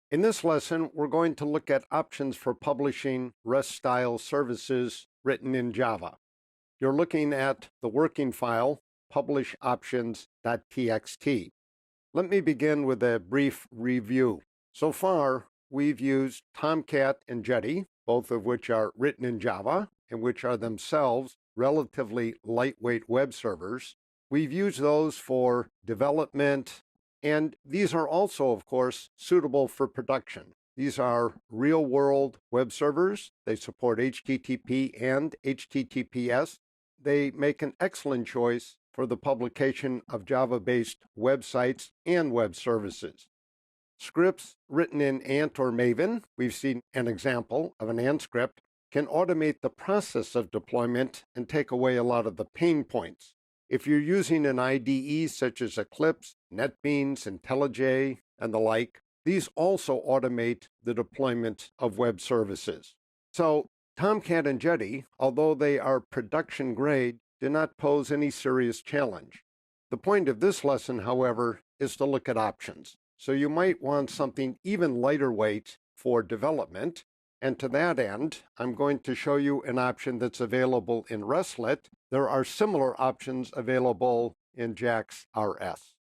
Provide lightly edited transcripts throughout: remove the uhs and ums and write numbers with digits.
In this lesson, we're going to look at options for publishing REST-style services written in Java. You're looking at the working file, publishoptions.txt. Let me begin with a brief review. So far, we've used Tomcat and Jetty, both of which are written in Java and which are themselves relatively lightweight web servers. We've used those for development, and these are also, of course, suitable for production. These are real-world web servers. They support HTTP and HTTPS. They make an excellent choice for the publication of Java-based websites and web services. Scripts written in Ant or Maven, we've seen an example of an Ant script, can automate the process of deployment and take away a lot of the pain points. If you're using an IDE such as Eclipse, NetBeans, IntelliJ, and the like, these also automate the deployment of web services. So Tomcat and Jetty, although they are production grade, do not pose any serious challenge. The point of this lesson, however, is to look at options. So you might want something even lighter weight for development. And to that end, I'm going to show you an option that's available in RESTlet. There are similar options available in JAX RS.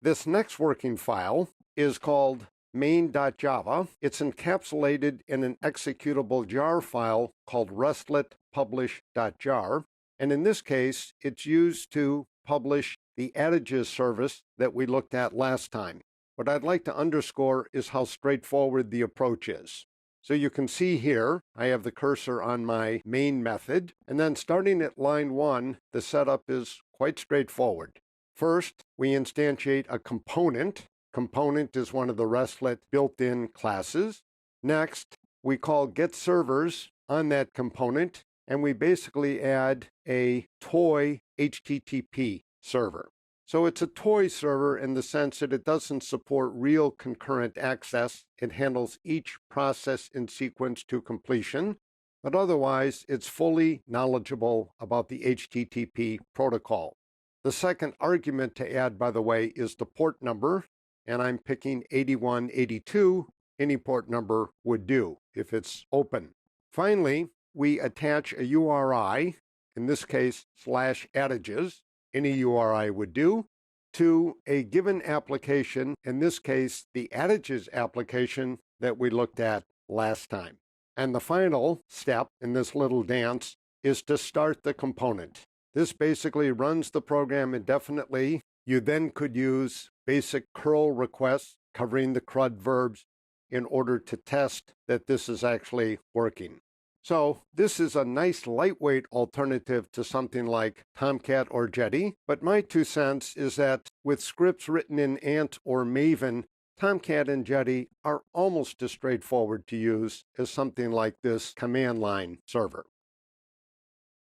This next working file is called main.java. It's encapsulated in an executable jar file called RESTlet publish.jar. And in this case, it's used to publish the Adages service that we looked at last time. What I'd like to underscore is how straightforward the approach is. So you can see here, I have the cursor on my main method, and then starting at line 1, the setup is quite straightforward. First, we instantiate a component. Component is one of the RESTlet built-in classes. Next, we call getServers on that component, and we basically add a toy HTTP server. So it's a toy server in the sense that it doesn't support real concurrent access. It handles each process in sequence to completion, but otherwise it's fully knowledgeable about the HTTP protocol. The second argument to add, by the way, is the port number, and I'm picking 8182. Any port number would do if it's open. Finally, we attach a URI, in this case /adages, any URI would do, to a given application, in this case the Adages application that we looked at last time. And the final step in this little dance is to start the component. This basically runs the program indefinitely. You then could use basic curl requests covering the CRUD verbs in order to test that this is actually working. So this is a nice lightweight alternative to something like Tomcat or Jetty, but my 2 cents is that with scripts written in Ant or Maven, Tomcat and Jetty are almost as straightforward to use as something like this command line server.